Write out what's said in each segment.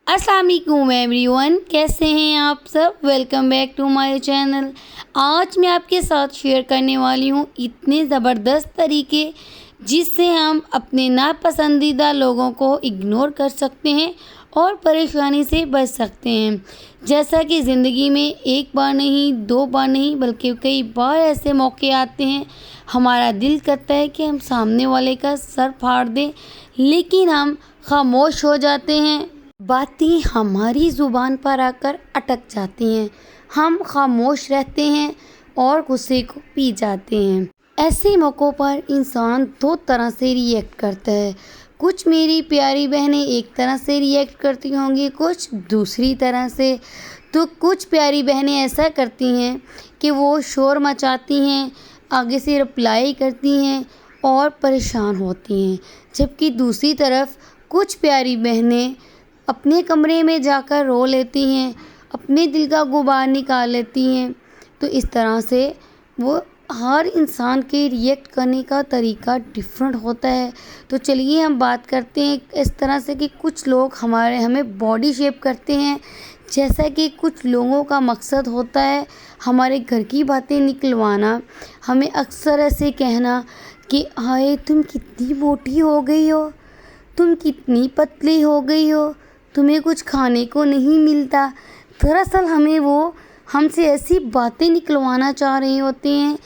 अस्सलाम वालेकुम एवरीवन, कैसे हैं आप सब। Welcome back to my channel. आज मैं आपके साथ शेयर करने वाली हूँ इतने ज़बरदस्त तरीके जिससे हम अपने नापसंदीदा लोगों को इग्नोर कर सकते हैं और परेशानी से बच सकते हैं। जैसा कि ज़िंदगी में एक बार नहीं, दो बार नहीं, बल्कि कई बार ऐसे मौके आते हैं हमारा दिल करता है कि हम सामने वाले का सर फाड़ दें, लेकिन हम खामोश हो जाते हैं। बातें हमारी ज़ुबान पर आकर अटक जाती हैं, हम खामोश रहते हैं और गुस्से को पी जाते हैं। ऐसे मौक़ों पर इंसान दो तरह से रिएक्ट करता है। कुछ मेरी प्यारी बहनें एक तरह से रिएक्ट करती होंगी, कुछ दूसरी तरह से। तो कुछ प्यारी बहनें ऐसा करती हैं कि वो शोर मचाती हैं, आगे से रिप्लाई करती हैं और परेशान होती हैं, जबकि दूसरी तरफ कुछ प्यारी बहनें अपने कमरे में जाकर रो लेती हैं, अपने दिल का गुबार निकाल लेती हैं। तो इस तरह से वो हर इंसान के रिएक्ट करने का तरीका डिफरेंट होता है। तो चलिए हम बात करते हैं इस तरह से कि कुछ लोग हमें बॉडी शेप करते हैं। जैसा कि कुछ लोगों का मकसद होता है हमारे घर की बातें निकलवाना, हमें अक्सर ऐसे कहना कि हाय तुम कितनी मोटी हो गई हो, तुम कितनी पतली हो गई हो, तुम्हें कुछ खाने को नहीं मिलता। दरअसल वो हमसे ऐसी बातें निकलवाना चाह रहे होते हैं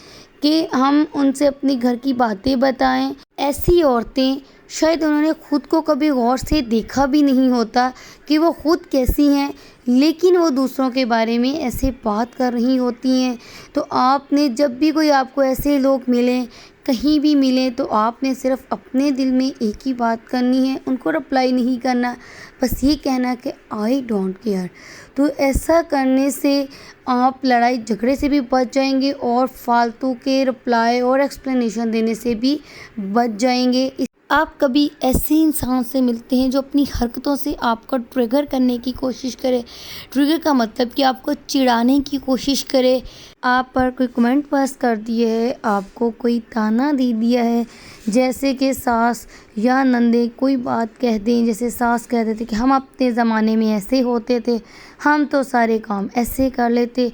कि हम उनसे अपनी घर की बातें बताएं। ऐसी औरतें शायद उन्होंने खुद को कभी गौर से देखा भी नहीं होता कि वो खुद कैसी हैं, लेकिन वो दूसरों के बारे में ऐसे बात कर रही होती हैं। तो आपने जब भी कोई आपको ऐसे लोग मिलें, कहीं भी मिलें, तो आपने सिर्फ अपने दिल में एक ही बात करनी है, उनको रिप्लाई नहीं करना, बस ये कहना कि आई डोंट केयर। तो ऐसा करने से आप लड़ाई झगड़े से भी बच जाएंगे और फालतू के रिप्लाई और एक्सप्लेनेशन देने से भी बच जाएंगे। आप कभी ऐसे इंसान से मिलते हैं जो अपनी हरकतों से आपको ट्रिगर करने की कोशिश करे। ट्रिगर का मतलब कि आपको चिढ़ाने की कोशिश करे, आप पर कोई कमेंट पास कर दिया है, आपको कोई ताना दे दिया है। जैसे कि सास या नंदे कोई बात कह दें, जैसे सास कह देते कि हम अपने ज़माने में ऐसे होते थे, हम तो सारे काम ऐसे कर लेते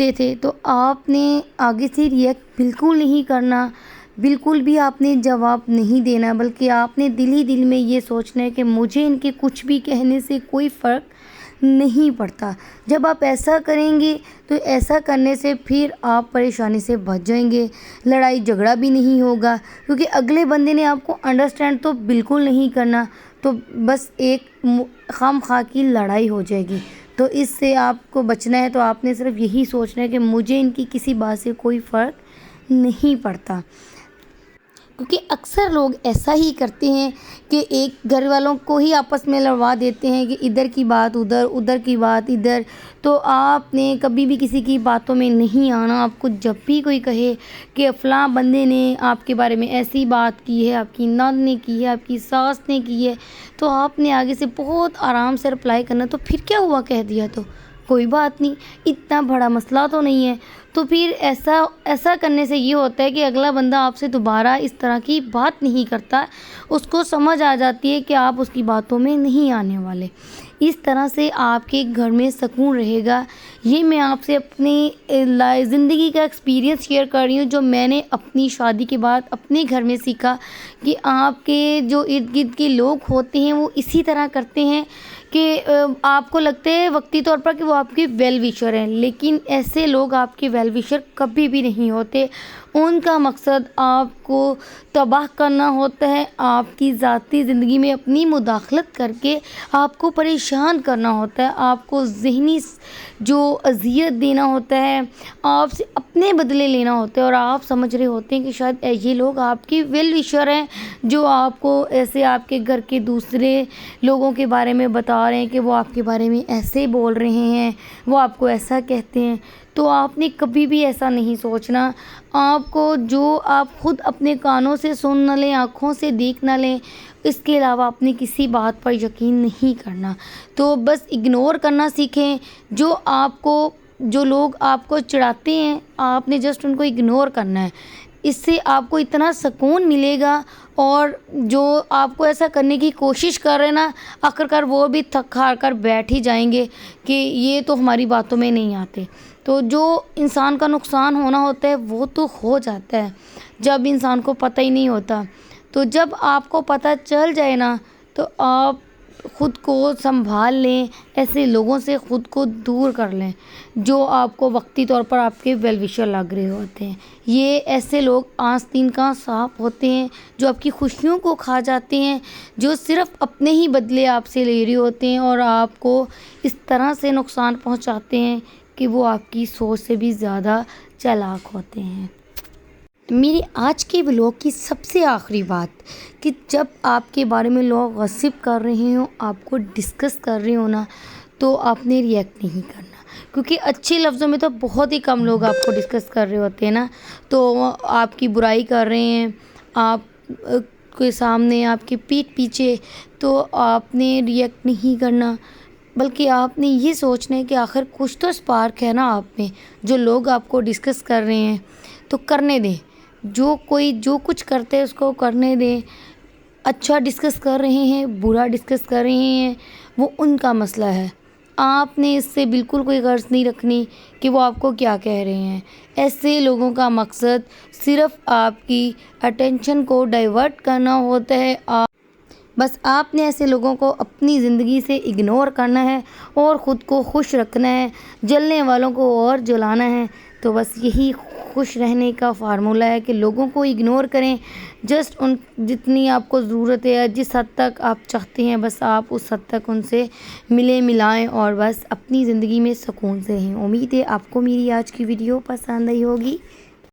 थे। तो आपने आगे से रिएक्ट बिल्कुल नहीं करना, बिल्कुल भी आपने जवाब नहीं देना, बल्कि आपने दिल ही दिल में ये सोचना है कि मुझे इनके कुछ भी कहने से कोई फ़र्क नहीं पड़ता। जब आप ऐसा करेंगे तो ऐसा करने से फिर आप परेशानी से बच जाएंगे, लड़ाई झगड़ा भी नहीं होगा, क्योंकि अगले बंदे ने आपको अंडरस्टैंड तो बिल्कुल नहीं करना, तो बस एक खामखा की लड़ाई हो जाएगी। तो इससे आपको बचना है, तो आपने सिर्फ यही सोचना है कि मुझे इनकी किसी बात से कोई फ़र्क नहीं पड़ता। क्योंकि अक्सर लोग ऐसा ही करते हैं कि एक घर वालों को ही आपस में लड़वा देते हैं कि इधर की बात उधर, उधर की बात इधर। तो आपने कभी भी किसी की बातों में नहीं आना। आपको जब भी कोई कहे कि फ़लाँ बंदे ने आपके बारे में ऐसी बात की है, आपकी नंद ने की है, आपकी सास ने की है, तो आपने आगे से बहुत आराम से रिप्लाई करना, तो फिर क्या हुआ, कह दिया तो कोई बात नहीं, इतना बड़ा मसला तो नहीं है। तो फिर ऐसा करने से ये होता है कि अगला बंदा आपसे दोबारा इस तरह की बात नहीं करता, उसको समझ आ जाती है कि आप उसकी बातों में नहीं आने वाले। इस तरह से आपके घर में सुकून रहेगा। ये मैं आपसे अपनी ज़िंदगी का एक्सपीरियंस शेयर कर रही हूँ, जो मैंने अपनी शादी के बाद अपने घर में सीखा कि आपके जो इर्द गिर्द के लोग होते हैं वो इसी तरह करते हैं कि आपको लगता है वक्ती तौर पर कि वो आपके वेल विशर हैं, लेकिन ऐसे लोग आपके वेल विशर कभी भी नहीं होते। उनका मकसद आपको तबाह करना होता है, आपकी ज़ाती ज़िंदगी में अपनी मुदाखलत करके आपको परेशान करना होता है, आपको ज़हनी जो अज़ियत देना होता है, आपसे अपने बदले लेना होता है। और आप समझ रहे होते हैं कि शायद ये लोग आपके वेल विशर हैं, जो आपको ऐसे आपके घर के दूसरे लोगों के बारे में बता रहे हैं कि वो आपके बारे में ऐसे बोल रहे हैं, वो आपको ऐसा कहते हैं। तो आपने कभी भी ऐसा नहीं सोचना। आपको जो आप खुद अपने कानों से सुन ना लें, आँखों से देख ना लें, इसके अलावा अपनी किसी बात पर यकीन नहीं करना। तो बस इग्नोर करना सीखें। जो लोग आपको चिढ़ाते हैं, आपने जस्ट उनको इग्नोर करना है। اس سے آپ کو اتنا سکون ملے گا، اور جو آپ کو ایسا کرنے کی کوشش کر رہے ہیں نا، آخرکار وہ بھی تھک ہار کر بیٹھ ہی جائیں گے کہ یہ تو ہماری باتوں میں نہیں آتے۔ تو جو انسان کا نقصان ہونا ہوتا ہے وہ تو ہو جاتا ہے جب انسان کو پتہ ہی نہیں ہوتا۔ تو جب آپ کو پتہ چل جائے نا، تو آپ خود کو سنبھال لیں، ایسے لوگوں سے خود کو دور کر لیں جو آپ کو وقتی طور پر آپ کے ویل وشر لگ رہے ہوتے ہیں۔ یہ ایسے لوگ آستین کا سانپ ہوتے ہیں جو آپ کی خوشیوں کو کھا جاتے ہیں، جو صرف اپنے ہی بدلے آپ سے لے رہے ہوتے ہیں اور آپ کو اس طرح سے نقصان پہنچاتے ہیں کہ وہ آپ کی سوچ سے بھی زیادہ چالاک ہوتے ہیں۔ میری آج کے ولاگ کی سب سے آخری بات کہ جب آپ کے بارے میں لوگ غسپ کر رہے ہوں، آپ کو ڈسکس کر رہے ہوں نا، تو آپ نے ریئیکٹ نہیں کرنا، کیونکہ اچھے لفظوں میں تو بہت ہی کم لوگ آپ کو ڈسکس کر رہے ہوتے ہیں نا، تو آپ کی برائی کر رہے ہیں آپ کے سامنے، آپ کے پیٹھ پیچھے، تو آپ نے ریئیکٹ نہیں کرنا، بلکہ آپ نے یہ سوچنا ہے کہ آخر کچھ تو اسپارک ہے نا آپ میں، جو لوگ آپ کو ڈسکس کر رہے ہیں تو کرنے دیں، جو کچھ کرتے ہیں اس کو کرنے دیں۔ اچھا ڈسکس کر رہے ہیں، برا ڈسکس کر رہے ہیں، وہ ان کا مسئلہ ہے، آپ نے اس سے بالکل کوئی غرض نہیں رکھنی کہ وہ آپ کو کیا کہہ رہے ہیں۔ ایسے لوگوں کا مقصد صرف آپ کی اٹینشن کو ڈائیورٹ کرنا ہوتا ہے، بس آپ نے ایسے لوگوں کو اپنی زندگی سے اگنور کرنا ہے اور خود کو خوش رکھنا ہے، جلنے والوں کو اور جلانا ہے۔ تو بس یہی خوش رہنے کا فارمولہ ہے کہ لوگوں کو اگنور کریں، جسٹ ان جتنی آپ کو ضرورت ہے، جس حد تک آپ چاہتے ہیں بس آپ اس حد تک ان سے ملیں ملائیں اور بس اپنی زندگی میں سکون سے رہیں۔ امید ہے آپ کو میری آج کی ویڈیو پسند آئی ہوگی۔